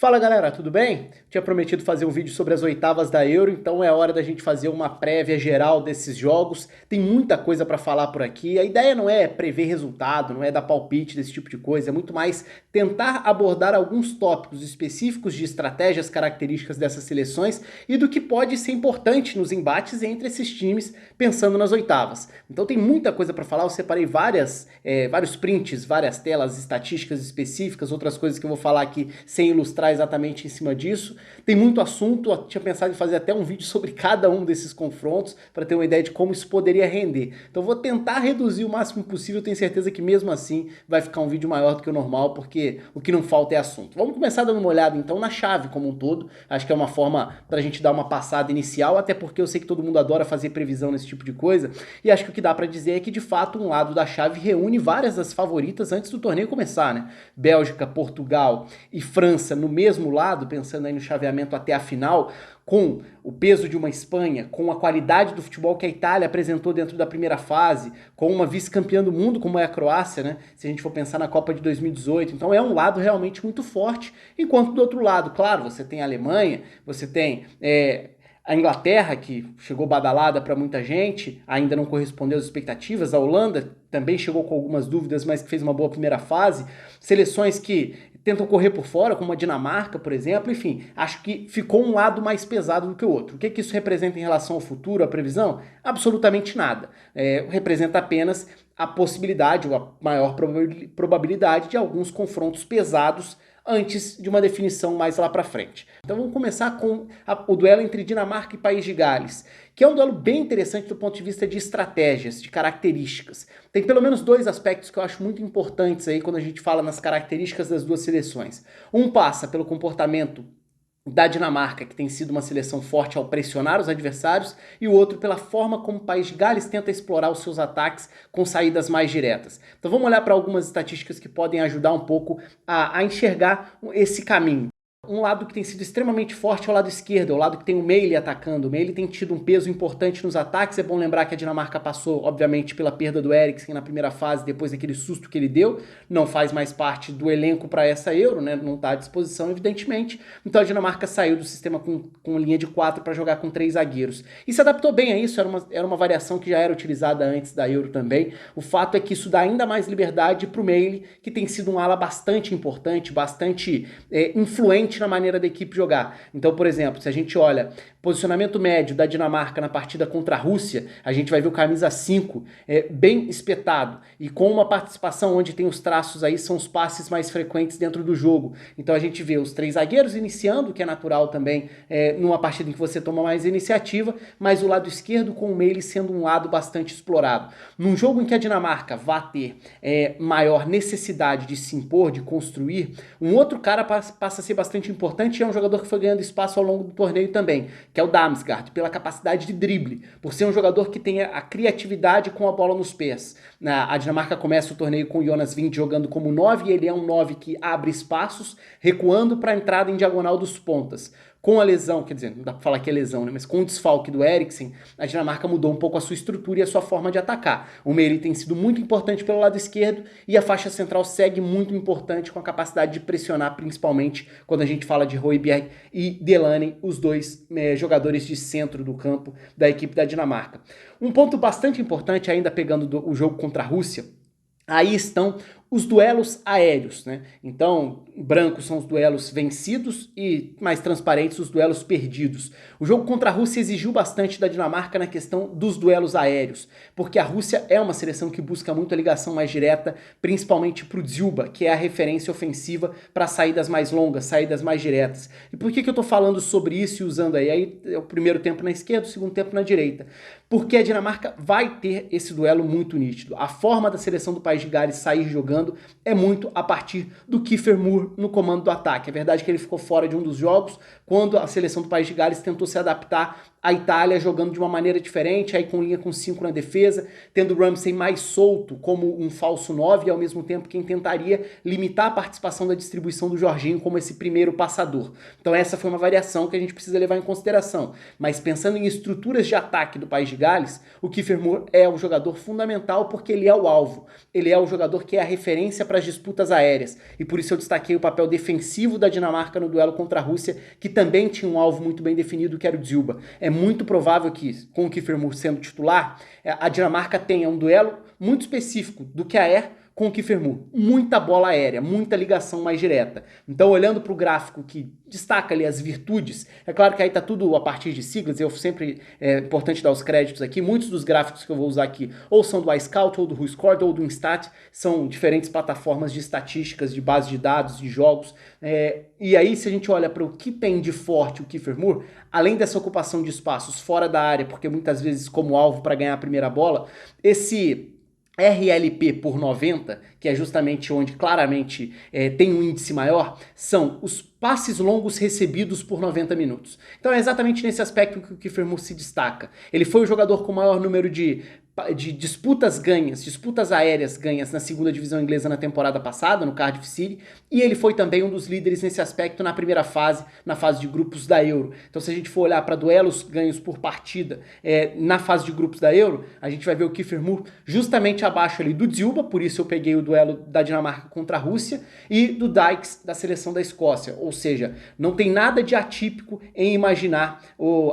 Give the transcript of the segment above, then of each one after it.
Fala galera, tudo bem? Tinha prometido fazer um vídeo sobre as oitavas da Euro, então é hora da gente fazer uma prévia geral desses jogos. Tem muita coisa para falar por aqui. A ideia não é prever resultado, não é dar palpite desse tipo de coisa, é muito mais tentar abordar alguns tópicos específicos de estratégias características dessas seleções e do que pode ser importante nos embates entre esses times pensando nas oitavas. Então tem muita coisa para falar, eu separei vários prints, várias telas, estatísticas específicas, outras coisas que eu vou falar aqui sem ilustrar exatamente em cima disso. Tem muito assunto, eu tinha pensado em fazer até um vídeo sobre cada um desses confrontos, para ter uma ideia de como isso poderia render. Então vou tentar reduzir o máximo possível, tenho certeza que mesmo assim vai ficar um vídeo maior do que o normal, porque o que não falta é assunto. Vamos começar dando uma olhada então na chave como um todo, acho que é uma forma para a gente dar uma passada inicial, até porque eu sei que todo mundo adora fazer previsão nesse tipo de coisa, e acho que o que dá para dizer é que de fato um lado da chave reúne várias das favoritas antes do torneio começar, né? Bélgica, Portugal e França no mesmo lado, pensando aí no chaveamento até a final, com o peso de uma Espanha, com a qualidade do futebol que a Itália apresentou dentro da primeira fase, com uma vice-campeã do mundo como é a Croácia, né? Se a gente for pensar na Copa de 2018. Então é um lado realmente muito forte, enquanto do outro lado, claro, você tem a Alemanha, você tem a Inglaterra, que chegou badalada para muita gente, ainda não correspondeu às expectativas. A Holanda também chegou com algumas dúvidas, mas que fez uma boa primeira fase. Seleções que tentam correr por fora, como a Dinamarca, por exemplo. Enfim, acho que ficou um lado mais pesado do que o outro. O que isso representa em relação ao futuro, à previsão? Absolutamente nada. Representa apenas a possibilidade, ou a maior probabilidade de alguns confrontos pesados antes de uma definição mais lá para frente. Então vamos começar com o duelo entre Dinamarca e País de Gales, que é um duelo bem interessante do ponto de vista de estratégias, de características. Tem pelo menos dois aspectos que eu acho muito importantes aí quando a gente fala nas características das duas seleções. Um passa pelo comportamento da Dinamarca, que tem sido uma seleção forte ao pressionar os adversários, e o outro pela forma como o País de Gales tenta explorar os seus ataques com saídas mais diretas. Então vamos olhar para algumas estatísticas que podem ajudar um pouco a enxergar esse caminho. Um lado que tem sido extremamente forte é o lado esquerdo, é o lado que tem o Meili atacando. O Meili tem tido um peso importante nos ataques. É bom lembrar que a Dinamarca passou, obviamente, pela perda do Eriksen na primeira fase, depois daquele susto que ele deu. Não faz mais parte do elenco para essa Euro, né? Não está à disposição, evidentemente. Então a Dinamarca saiu do sistema com linha de 4 para jogar com 3 zagueiros. E se adaptou bem a isso, era uma variação que já era utilizada antes da Euro também. O fato é que isso dá ainda mais liberdade para o Meili, que tem sido um ala bastante importante, bastante influente na maneira da equipe jogar. Então, por exemplo, se a gente olha posicionamento médio da Dinamarca na partida contra a Rússia, a gente vai ver o camisa 5 bem espetado e com uma participação onde tem os traços aí, são os passes mais frequentes dentro do jogo. Então a gente vê os 3 zagueiros iniciando, que é natural também numa partida em que você toma mais iniciativa, mas o lado esquerdo com o Meili sendo um lado bastante explorado. Num jogo em que a Dinamarca vai ter maior necessidade de se impor, de construir, um outro cara passa a ser bastante importante e é um jogador que foi ganhando espaço ao longo do torneio também, que é o Damsgaard, pela capacidade de drible, por ser um jogador que tem a criatividade com a bola nos pés. A Dinamarca começa o torneio com o Jonas Wind jogando como 9 e ele é um 9 que abre espaços, recuando para a entrada em diagonal dos pontas. Com a lesão, quer dizer, não dá pra falar que é lesão, né? Mas com o desfalque do Eriksen, a Dinamarca mudou um pouco a sua estrutura e a sua forma de atacar. O Meili tem sido muito importante pelo lado esquerdo e a faixa central segue muito importante com a capacidade de pressionar, principalmente quando a gente fala de Højbjerg e Delaney, os dois jogadores de centro do campo da equipe da Dinamarca. Um ponto bastante importante, ainda pegando o jogo contra a Rússia, aí estão os duelos aéreos, né? Então, brancos são os duelos vencidos e mais transparentes os duelos perdidos. O jogo contra a Rússia exigiu bastante da Dinamarca na questão dos duelos aéreos, porque a Rússia é uma seleção que busca muito a ligação mais direta, principalmente para o Dzyuba, que é a referência ofensiva para saídas mais longas, saídas mais diretas. E por que eu estou falando sobre isso e usando aí é o primeiro tempo na esquerda, o segundo tempo na direita? Porque a Dinamarca vai ter esse duelo muito nítido. A forma da seleção do País de Gales sair jogando é muito a partir do Kiefer Moore no comando do ataque. É verdade que ele ficou fora de um dos jogos quando a seleção do País de Gales tentou se adaptar a Itália jogando de uma maneira diferente, aí com linha com 5 na defesa, tendo o Ramsey mais solto como um falso 9 e ao mesmo tempo quem tentaria limitar a participação da distribuição do Jorginho como esse primeiro passador. Então essa foi uma variação que a gente precisa levar em consideração. Mas pensando em estruturas de ataque do País de Gales, o Kiefer Moore é um jogador fundamental porque ele é o alvo. Ele é o jogador que é a referência para as disputas aéreas. E por isso eu destaquei o papel defensivo da Dinamarca no duelo contra a Rússia, que também tinha um alvo muito bem definido, que era o Dzyuba. É muito provável que, com o Kiefer Moore sendo titular, a Dinamarca tenha um duelo muito específico do Kjaer com o Kiefer Moore. Muita bola aérea, muita ligação mais direta. Então, olhando para o gráfico que destaca ali as virtudes, é claro que aí está tudo a partir de siglas, eu sempre, é importante dar os créditos aqui, muitos dos gráficos que eu vou usar aqui ou são do iScout, ou do WhoScored, ou do Instat, são diferentes plataformas de estatísticas, de base de dados, de jogos, e aí se a gente olha para o que tem de forte o Kiefer Moore, além dessa ocupação de espaços fora da área, porque muitas vezes como alvo para ganhar a primeira bola, esse RLP por 90, que é justamente onde claramente tem um índice maior, são os passes longos recebidos por 90 minutos. Então é exatamente nesse aspecto que o Kiefer Moore se destaca. Ele foi o jogador com o maior número de disputas ganhas, disputas aéreas ganhas na segunda divisão inglesa na temporada passada, no Cardiff City, e ele foi também um dos líderes nesse aspecto na primeira fase, na fase de grupos da Euro. Então se a gente for olhar para duelos ganhos por partida na fase de grupos da Euro, a gente vai ver o Kiefer Moore justamente abaixo ali do Dzyuba, por isso eu peguei o duelo da Dinamarca contra a Rússia, e do Dykes da seleção da Escócia, ou seja, não tem nada de atípico em imaginar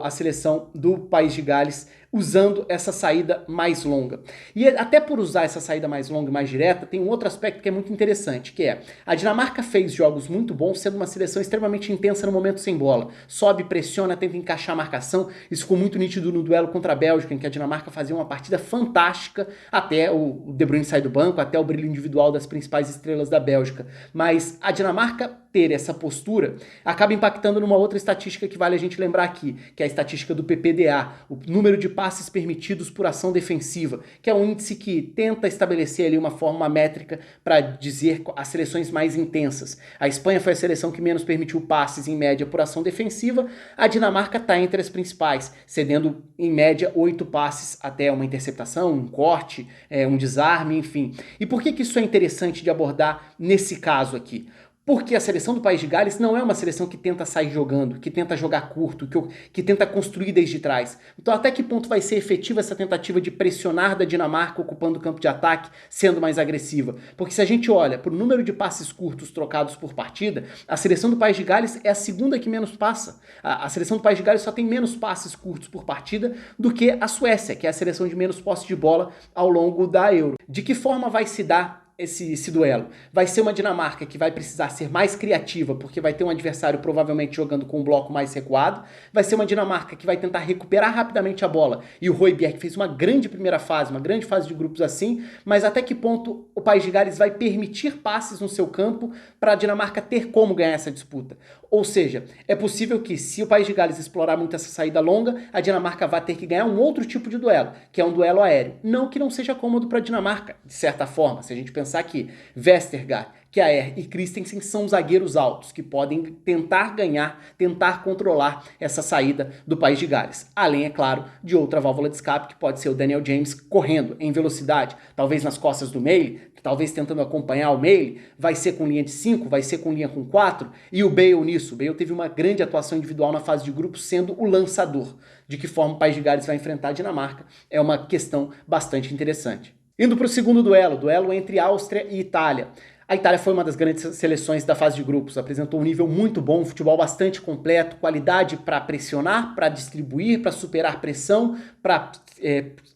a seleção do País de Gales usando essa saída mais longa. E até por usar essa saída mais longa e mais direta, tem um outro aspecto que é muito interessante, que é, a Dinamarca fez jogos muito bons, sendo uma seleção extremamente intensa no momento sem bola. Sobe, pressiona, tenta encaixar a marcação, isso ficou muito nítido no duelo contra a Bélgica, em que a Dinamarca fazia uma partida fantástica, até o De Bruyne sair do banco, até o brilho individual das principais estrelas da Bélgica. Mas a Dinamarca ter essa postura acaba impactando numa outra estatística que vale a gente lembrar aqui, que é a estatística do PPDA, o número de passes permitidos por ação defensiva, que é um índice que tenta estabelecer ali uma métrica para dizer as seleções mais intensas. A Espanha foi a seleção que menos permitiu passes em média por ação defensiva, a Dinamarca está entre as principais, cedendo em média 8 passes até uma interceptação, um corte, um desarme, enfim. E por que isso é interessante de abordar nesse caso aqui? Porque a seleção do País de Gales não é uma seleção que tenta sair jogando, que tenta jogar curto, que tenta construir desde trás. Então até que ponto vai ser efetiva essa tentativa de pressionar da Dinamarca ocupando o campo de ataque, sendo mais agressiva? Porque se a gente olha para o número de passes curtos trocados por partida, a seleção do País de Gales é a segunda que menos passa. A seleção do País de Gales só tem menos passes curtos por partida do que a Suécia, que é a seleção de menos posse de bola ao longo da Euro. De que forma vai se dar esse duelo? Vai ser uma Dinamarca que vai precisar ser mais criativa, porque vai ter um adversário provavelmente jogando com um bloco mais recuado, vai ser uma Dinamarca que vai tentar recuperar rapidamente a bola, e o Højbjerg fez uma grande primeira fase, uma grande fase de grupos assim, mas até que ponto o País de Gales vai permitir passes no seu campo para a Dinamarca ter como ganhar essa disputa? Ou seja, é possível que se o País de Gales explorar muito essa saída longa, a Dinamarca vai ter que ganhar um outro tipo de duelo, que é um duelo aéreo. Não que não seja cômodo para a Dinamarca, de certa forma, se a gente pensar que Vestergaard, Kjaer e Christensen são zagueiros altos que podem tentar ganhar, tentar controlar essa saída do País de Gales. Além, é claro, de outra válvula de escape, que pode ser o Daniel James correndo em velocidade, talvez nas costas do Meili, talvez tentando acompanhar o Meili, vai ser com linha de 5, vai ser com linha com 4, e o Bale nisso. O Bale teve uma grande atuação individual na fase de grupos, sendo o lançador. De que forma o País de Gales vai enfrentar a Dinamarca é uma questão bastante interessante. Indo para o segundo duelo entre Áustria e Itália. A Itália foi uma das grandes seleções da fase de grupos, apresentou um nível muito bom, um futebol bastante completo, qualidade para pressionar, para distribuir, para superar pressão, para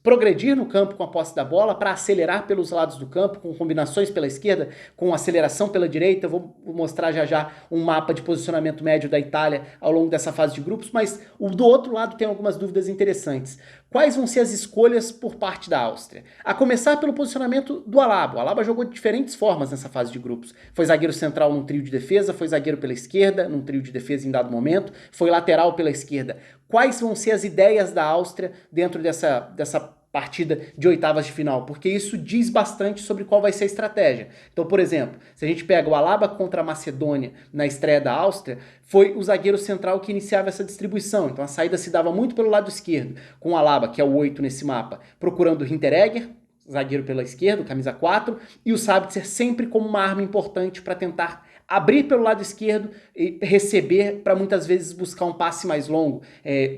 progredir no campo com a posse da bola, para acelerar pelos lados do campo, com combinações pela esquerda, com aceleração pela direita. Vou mostrar já um mapa de posicionamento médio da Itália ao longo dessa fase de grupos, mas do outro lado tem algumas dúvidas interessantes. Quais vão ser as escolhas por parte da Áustria? A começar pelo posicionamento do Alaba. O Alaba jogou de diferentes formas nessa fase de grupos. Foi zagueiro central num trio de defesa, foi zagueiro pela esquerda, num trio de defesa em dado momento, foi lateral pela esquerda. Quais vão ser as ideias da Áustria dentro dessa partida de oitavas de final, porque isso diz bastante sobre qual vai ser a estratégia. Então, por exemplo, se a gente pega o Alaba contra a Macedônia na estreia da Áustria, foi o zagueiro central que iniciava essa distribuição. Então a saída se dava muito pelo lado esquerdo, com o Alaba, que é o 8 nesse mapa, procurando o Hinteregger, zagueiro pela esquerda, camisa 4, e o Sabitzer sempre como uma arma importante para tentar abrir pelo lado esquerdo e receber para muitas vezes buscar um passe mais longo,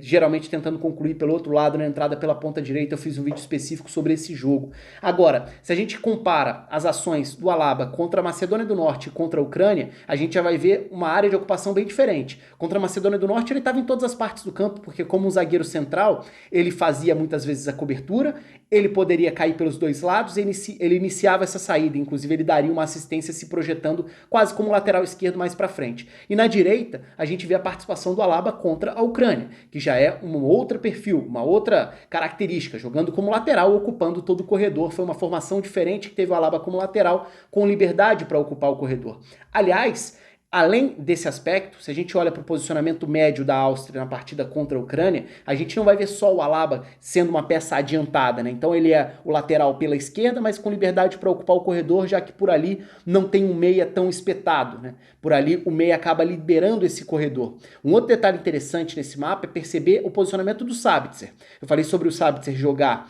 geralmente tentando concluir pelo outro lado na entrada pela ponta direita. Eu fiz um vídeo específico sobre esse jogo. Agora, se a gente compara as ações do Alaba contra a Macedônia do Norte e contra a Ucrânia, a gente já vai ver uma área de ocupação bem diferente. Contra a Macedônia do Norte ele estava em todas as partes do campo, porque como um zagueiro central, ele fazia muitas vezes a cobertura, ele poderia cair pelos dois lados, ele iniciava essa saída, inclusive ele daria uma assistência se projetando quase como lateral esquerdo mais para frente. E na direita, a gente vê a participação do Alaba contra a Ucrânia, que já é um outro perfil, uma outra característica, jogando como lateral, ocupando todo o corredor. Foi uma formação diferente que teve o Alaba como lateral, com liberdade para ocupar o corredor. Aliás, além desse aspecto, se a gente olha para o posicionamento médio da Áustria na partida contra a Ucrânia, a gente não vai ver só o Alaba sendo uma peça adiantada, né? Então ele é o lateral pela esquerda, mas com liberdade para ocupar o corredor, já que por ali não tem um meia tão espetado, né? Por ali o meia acaba liberando esse corredor. Um outro detalhe interessante nesse mapa é perceber o posicionamento do Sabitzer. Eu falei sobre o Sabitzer jogar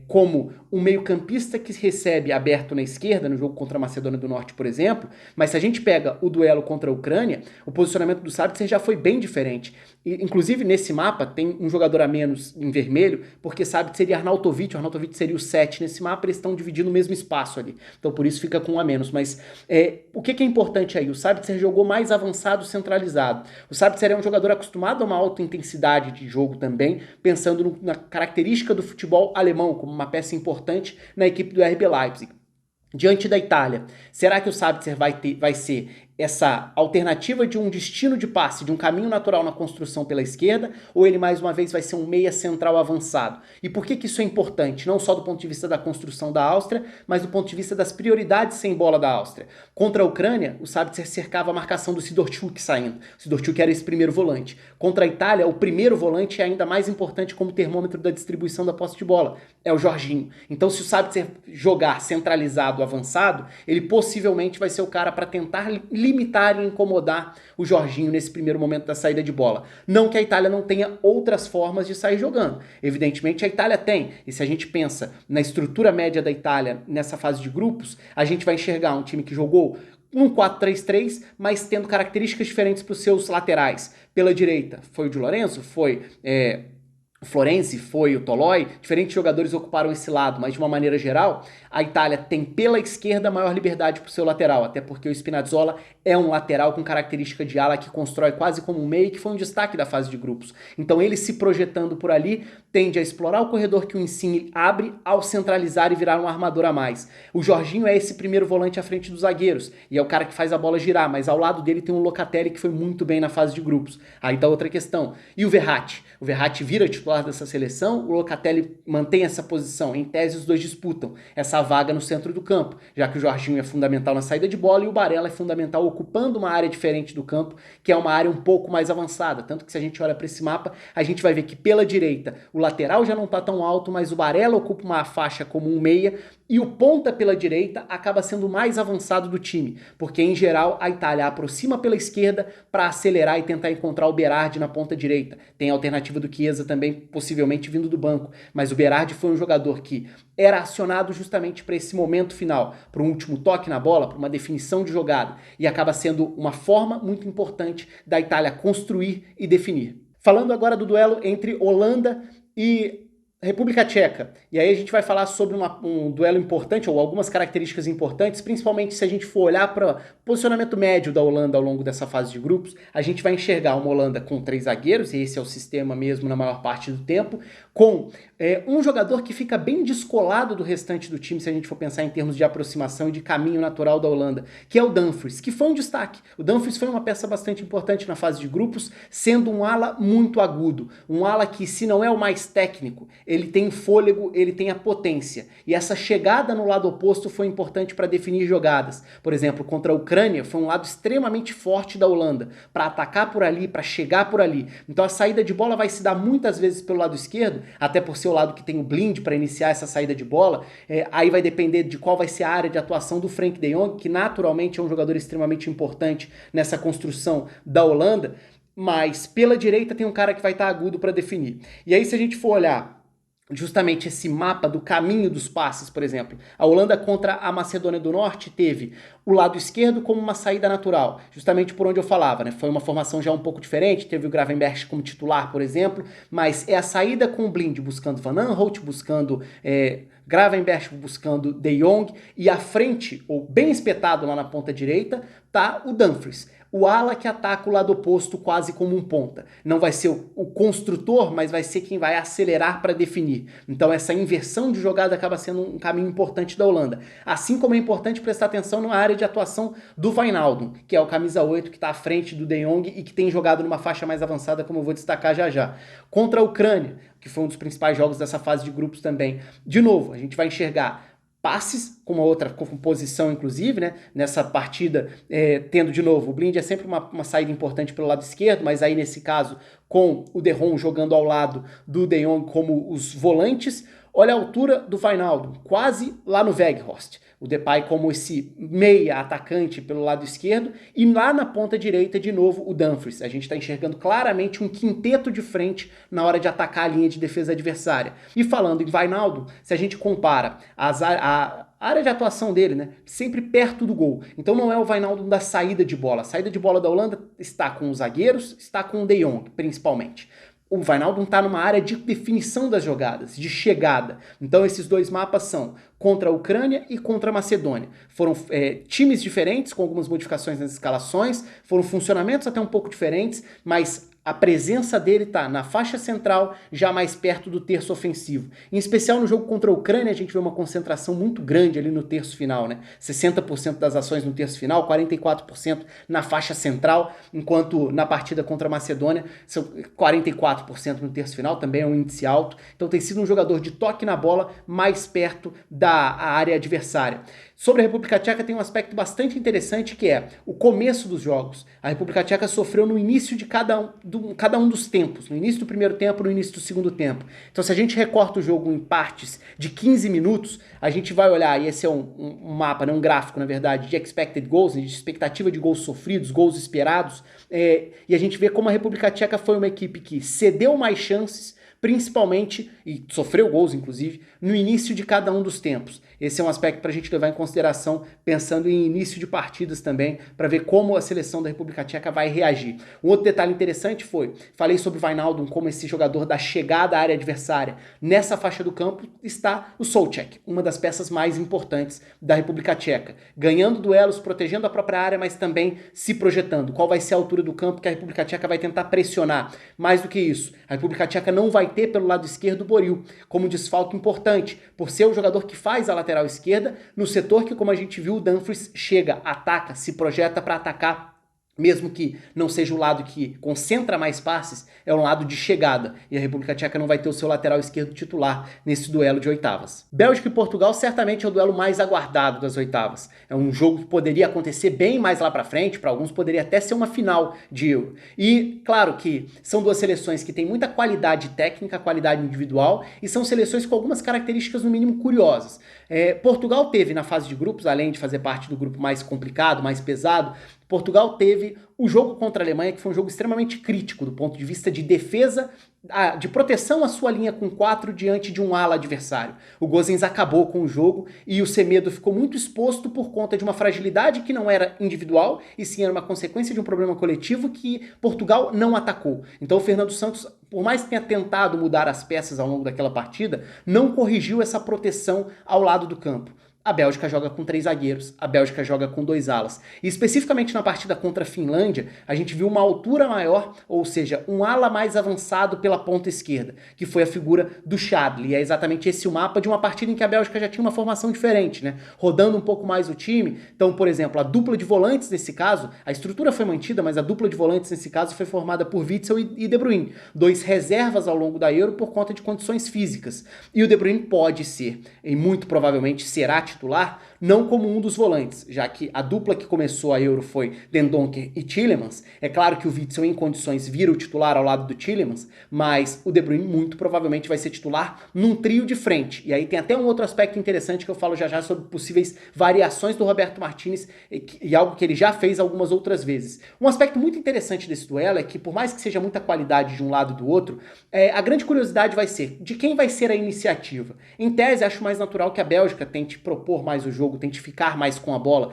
como um meio-campista que recebe aberto na esquerda, no jogo contra a Macedônia do Norte, por exemplo, mas se a gente pega o duelo contra a Ucrânia, o posicionamento do Sabitzer já foi bem diferente. E, inclusive, nesse mapa, tem um jogador a menos em vermelho, porque Sabitzer e Arnautovic, o Arnautovic seria o 7 nesse mapa, eles estão dividindo o mesmo espaço ali. Então, por isso fica com um a menos. Mas o que é importante aí? O Sabitzer jogou mais avançado, centralizado. O Sabitzer é um jogador acostumado a uma alta intensidade de jogo também, pensando na característica do futebol alemão, como uma peça importante na equipe do RB Leipzig. Diante da Itália, será que o Sabitzer vai ser essa alternativa de um destino de passe, de um caminho natural na construção pela esquerda, ou ele mais uma vez vai ser um meia central avançado? E por que isso é importante? Não só do ponto de vista da construção da Áustria, mas do ponto de vista das prioridades sem bola da Áustria. Contra a Ucrânia, o Sabitzer cercava a marcação do Sidorchuk saindo. O Sidorchuk era esse primeiro volante. Contra a Itália, o primeiro volante é ainda mais importante como termômetro da distribuição da posse de bola. É o Jorginho. Então, se o Sabitzer jogar centralizado, avançado, ele possivelmente vai ser o cara para tentar limitar e incomodar o Jorginho nesse primeiro momento da saída de bola. Não que a Itália não tenha outras formas de sair jogando. Evidentemente a Itália tem. E se a gente pensa na estrutura média da Itália nessa fase de grupos, a gente vai enxergar um time que jogou um 4-3-3, mas tendo características diferentes para os seus laterais. Pela direita foi o Di Lorenzo, foi o Florenzi, foi o Toloi, diferentes jogadores ocuparam esse lado, mas de uma maneira geral, a Itália tem pela esquerda maior liberdade para o seu lateral, até porque o Spinazzola é um lateral com característica de ala que constrói quase como um meio, que foi um destaque da fase de grupos. Então ele se projetando por ali, tende a explorar o corredor que o Insigne abre ao centralizar e virar um armador a mais. O Jorginho é esse primeiro volante à frente dos zagueiros, e é o cara que faz a bola girar, mas ao lado dele tem um Locatelli que foi muito bem na fase de grupos. Aí tá outra questão. E o Verratti? O Verratti vira titular dessa seleção, o Locatelli mantém essa posição. Em tese, os dois disputam essa vaga no centro do campo, já que o Jorginho é fundamental na saída de bola e o Barella é fundamental ocupando uma área diferente do campo, que é uma área um pouco mais avançada. Tanto que se a gente olha para esse mapa, a gente vai ver que pela direita o lateral já não está tão alto, mas o Barella ocupa uma faixa como um meia e o ponta pela direita acaba sendo o mais avançado do time, porque em geral a Itália aproxima pela esquerda para acelerar e tentar encontrar o Berardi na ponta direita. Tem a alternativa do Chiesa também, possivelmente vindo do banco, mas o Berardi foi um jogador que era acionado justamente para esse momento final, para um último toque na bola, para uma definição de jogada, e acaba sendo uma forma muito importante da Itália construir e definir. Falando agora do duelo entre Holanda e República Tcheca. E aí a gente vai falar sobre um duelo importante, ou algumas características importantes, principalmente se a gente for olhar para o posicionamento médio da Holanda ao longo dessa fase de grupos, a gente vai enxergar uma Holanda com 3 zagueiros, e esse é o sistema mesmo na maior parte do tempo, com um jogador que fica bem descolado do restante do time, se a gente for pensar em termos de aproximação e de caminho natural da Holanda, que é o Dumfries, que foi um destaque. O Dumfries foi uma peça bastante importante na fase de grupos, sendo um ala muito agudo, um ala que, se não é o mais técnico, ele tem fôlego, ele tem a potência. E essa chegada no lado oposto foi importante para definir jogadas. Por exemplo, contra a Ucrânia, foi um lado extremamente forte da Holanda, para atacar por ali, para chegar por ali. Então a saída de bola vai se dar muitas vezes pelo lado esquerdo, até por ser o lado que tem o blind para iniciar essa saída de bola, aí vai depender de qual vai ser a área de atuação do Frenkie de Jong, que naturalmente é um jogador extremamente importante nessa construção da Holanda, mas pela direita tem um cara que vai estar agudo para definir. E aí se a gente for olhar justamente esse mapa do caminho dos passes, por exemplo. A Holanda contra a Macedônia do Norte teve o lado esquerdo como uma saída natural, justamente por onde eu falava, né? Foi uma formação já um pouco diferente, teve o Gravenberch como titular, por exemplo, mas é a saída com o Blind buscando Van Aanholt, buscando Gravenberch, buscando De Jong, e à frente, ou bem espetado lá na ponta direita, tá o Dumfries. O ala que ataca o lado oposto quase como um ponta. Não vai ser o construtor, mas vai ser quem vai acelerar para definir. Então essa inversão de jogada acaba sendo um caminho importante da Holanda. Assim como é importante prestar atenção na área de atuação do Wijnaldum, que é o camisa 8 que está à frente do De Jong e que tem jogado numa faixa mais avançada, como eu vou destacar já já. Contra a Ucrânia, que foi um dos principais jogos dessa fase de grupos também. De novo, a gente vai enxergar passes, com uma outra composição, inclusive, né? Nessa partida, tendo de novo, o Blind é sempre uma saída importante pelo lado esquerdo, mas aí nesse caso, com o De Jong jogando ao lado do De Jong como os volantes. Olha a altura do Wijnaldum, quase lá no Weghorst. O Depay como esse meia atacante pelo lado esquerdo e lá na ponta direita de novo o Dumfries. A gente está enxergando claramente um quinteto de frente na hora de atacar a linha de defesa adversária. E falando em Wijnaldum, se a gente compara a área de atuação dele, né, sempre perto do gol. Então não é o Wijnaldum da saída de bola. A saída de bola da Holanda está com os zagueiros, está com o De Jong, principalmente. O Wijnaldum está numa área de definição das jogadas, de chegada. Então esses dois mapas são contra a Ucrânia e contra a Macedônia. Foram times diferentes, com algumas modificações nas escalações, foram funcionamentos até um pouco diferentes, mas a presença dele está na faixa central, já mais perto do terço ofensivo. Em especial no jogo contra a Ucrânia, a gente vê uma concentração muito grande ali no terço final, né? 60% das ações no terço final, 44% na faixa central, enquanto na partida contra a Macedônia são 44% no terço final, também é um índice alto. Então tem sido um jogador de toque na bola mais perto da área adversária. Sobre a República Tcheca tem um aspecto bastante interessante que é o começo dos jogos. A República Tcheca sofreu no início de cada um dos tempos, no início do primeiro tempo, no início do segundo tempo. Então se a gente recorta o jogo em partes de 15 minutos, a gente vai olhar, e esse é um mapa, né, um gráfico na verdade, de expected goals, de expectativa de gols sofridos, gols esperados, e a gente vê como a República Tcheca foi uma equipe que cedeu mais chances, principalmente, e sofreu gols inclusive, no início de cada um dos tempos. Esse é um aspecto para a gente levar em consideração, pensando em início de partidas também, para ver como a seleção da República Tcheca vai reagir. Um outro detalhe interessante falei sobre o Wijnaldum como esse jogador da chegada à área adversária. Nessa faixa do campo está o Souček, uma das peças mais importantes da República Tcheca. Ganhando duelos, protegendo a própria área, mas também se projetando. Qual vai ser a altura do campo que a República Tcheca vai tentar pressionar? Mais do que isso, a República Tcheca não vai ter pelo lado esquerdo o Boril, como desfalque importante, por ser o jogador que faz a lateral esquerda, no setor que, como a gente viu, o Dumfries chega, ataca, se projeta para atacar, mesmo que não seja o lado que concentra mais passes, é um lado de chegada, e a República Tcheca não vai ter o seu lateral esquerdo titular nesse duelo de oitavas. Bélgica e Portugal certamente é o duelo mais aguardado das oitavas. É um jogo que poderia acontecer bem mais lá pra frente, para alguns poderia até ser uma final de Euro. E claro que são duas seleções que têm muita qualidade técnica, qualidade individual, e são seleções com algumas características no mínimo curiosas. Portugal teve na fase de grupos, além de fazer parte do grupo mais complicado, mais pesado, Portugal teve o jogo contra a Alemanha, que foi um jogo extremamente crítico do ponto de vista de defesa, de proteção à sua linha com 4 diante de um ala adversário. O Gosens acabou com o jogo e o Semedo ficou muito exposto por conta de uma fragilidade que não era individual, e sim era uma consequência de um problema coletivo que Portugal não atacou. Então o Fernando Santos, por mais que tenha tentado mudar as peças ao longo daquela partida, não corrigiu essa proteção ao lado do campo. A Bélgica joga com 3 zagueiros, a Bélgica joga com 2 alas. E especificamente na partida contra a Finlândia, a gente viu uma altura maior, ou seja, um ala mais avançado pela ponta esquerda, que foi a figura do Chadli. E é exatamente esse o mapa de uma partida em que a Bélgica já tinha uma formação diferente, né? Rodando um pouco mais o time. Então, por exemplo, a dupla de volantes nesse caso, a estrutura foi mantida, mas a dupla de volantes nesse caso foi formada por Witsel e De Bruyne, 2 reservas ao longo da Euro por conta de condições físicas. E o De Bruyne pode ser, e muito provavelmente será titular não como um dos volantes, já que a dupla que começou a Euro foi Dendoncker e Tielemans. É claro que o Witsel em condições vira o titular ao lado do Tielemans, mas o De Bruyne muito provavelmente vai ser titular num trio de frente. E aí tem até um outro aspecto interessante que eu falo já já sobre possíveis variações do Roberto Martinez e algo que ele já fez algumas outras vezes. Um aspecto muito interessante desse duelo é que, por mais que seja muita qualidade de um lado e do outro, a grande curiosidade vai ser de quem vai ser a iniciativa. Em tese, acho mais natural que a Bélgica tente propor mais o jogo, tente ficar mais com a bola,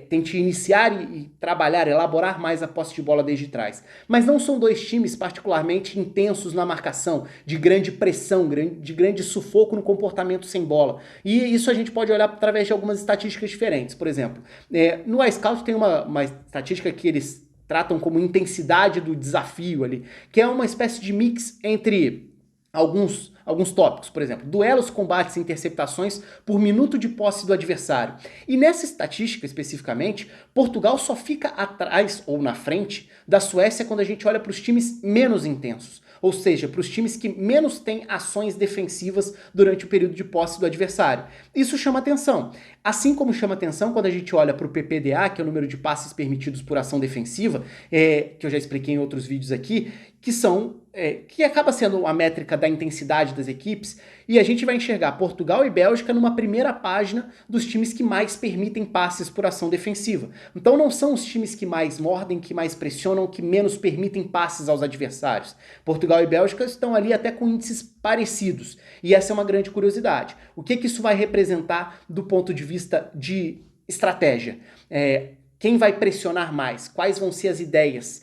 tente iniciar e trabalhar, elaborar mais a posse de bola desde trás. Mas não são dois times particularmente intensos na marcação, de grande pressão, de grande sufoco no comportamento sem bola. E isso a gente pode olhar através de algumas estatísticas diferentes. Por exemplo, no iScout tem uma estatística que eles tratam como intensidade do desafio ali, que é uma espécie de mix entre alguns tópicos, por exemplo, duelos, combates e interceptações por minuto de posse do adversário. E nessa estatística especificamente, Portugal só fica atrás ou na frente da Suécia quando a gente olha para os times menos intensos. Ou seja, para os times que menos têm ações defensivas durante o período de posse do adversário. Isso chama atenção. Assim como chama atenção quando a gente olha para o PPDA, que é o número de passes permitidos por ação defensiva, que eu já expliquei em outros vídeos aqui, que acaba sendo a métrica da intensidade das equipes, e a gente vai enxergar Portugal e Bélgica numa primeira página dos times que mais permitem passes por ação defensiva. Então não são os times que mais mordem, que mais pressionam, que menos permitem passes aos adversários. Portugal e Bélgica estão ali até com índices parecidos, e essa é uma grande curiosidade. O que isso vai representar do ponto de vista de estratégia? Quem vai pressionar mais? Quais vão ser as ideias?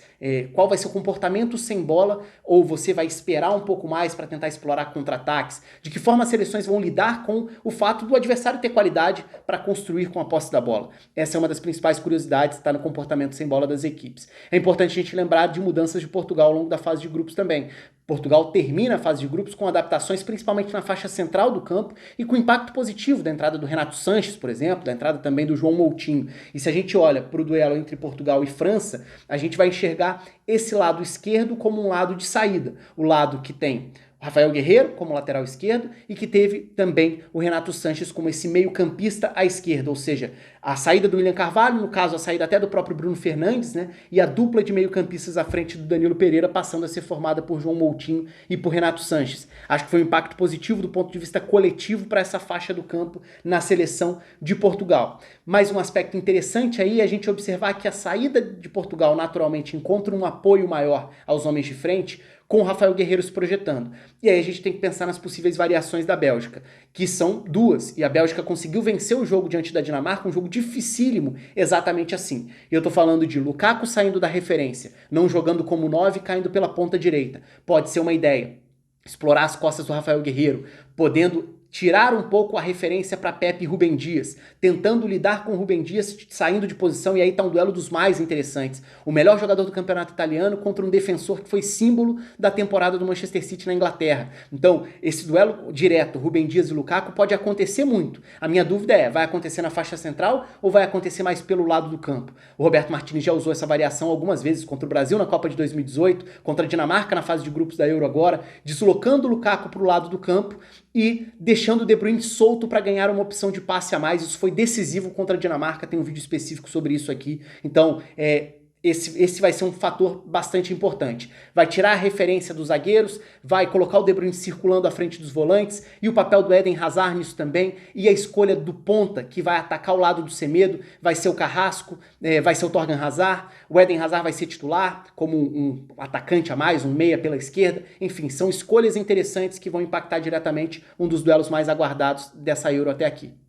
Qual vai ser o comportamento sem bola? Ou você vai esperar um pouco mais para tentar explorar contra-ataques? De que forma as seleções vão lidar com o fato do adversário ter qualidade para construir com a posse da bola? Essa é uma das principais curiosidades, está no comportamento sem bola das equipes. É importante a gente lembrar de mudanças de Portugal ao longo da fase de grupos também. Portugal termina a fase de grupos com adaptações principalmente na faixa central do campo e com impacto positivo da entrada do Renato Sanches, por exemplo, da entrada também do João Moutinho. E se a gente olha para o duelo entre Portugal e França, a gente vai enxergar esse lado esquerdo como um lado de saída. O lado que tem Rafael Guerreiro como lateral esquerdo e que teve também o Renato Sanches como esse meio campista à esquerda, ou seja, a saída do William Carvalho, no caso a saída até do próprio Bruno Fernandes, né, e a dupla de meio campistas à frente do Danilo Pereira passando a ser formada por João Moutinho e por Renato Sanches. Acho que foi um impacto positivo do ponto de vista coletivo para essa faixa do campo na seleção de Portugal. Mais um aspecto interessante aí é a gente observar que a saída de Portugal naturalmente encontra um apoio maior aos homens de frente, com o Rafael Guerreiro se projetando. E aí a gente tem que pensar nas possíveis variações da Bélgica, que são duas, e a Bélgica conseguiu vencer o jogo diante da Dinamarca, um jogo dificílimo, exatamente assim. E eu tô falando de Lukaku saindo da referência, não jogando como 9, caindo pela ponta direita. Pode ser uma ideia. Explorar as costas do Rafael Guerreiro, podendo tirar um pouco a referência para Pepe e Rubem Dias, tentando lidar com o Rubem Dias saindo de posição, e aí tá um duelo dos mais interessantes. O melhor jogador do campeonato italiano contra um defensor que foi símbolo da temporada do Manchester City na Inglaterra. Então, esse duelo direto, Rubem Dias e Lukaku, pode acontecer muito. A minha dúvida vai acontecer na faixa central ou vai acontecer mais pelo lado do campo? O Roberto Martinez já usou essa variação algumas vezes contra o Brasil na Copa de 2018, contra a Dinamarca na fase de grupos da Euro agora, deslocando o Lukaku para o lado do campo e deixando o De Bruyne solto para ganhar uma opção de passe a mais. Isso foi decisivo contra a Dinamarca, tem um vídeo específico sobre isso aqui. Então, esse vai ser um fator bastante importante. Vai tirar a referência dos zagueiros, vai colocar o De Bruyne circulando à frente dos volantes, e o papel do Eden Hazard nisso também, e a escolha do ponta, que vai atacar o lado do Semedo, vai ser o Carrasco, vai ser o Torgan Hazard, o Eden Hazard vai ser titular, como um atacante a mais, um meia pela esquerda. Enfim, são escolhas interessantes que vão impactar diretamente um dos duelos mais aguardados dessa Euro até aqui.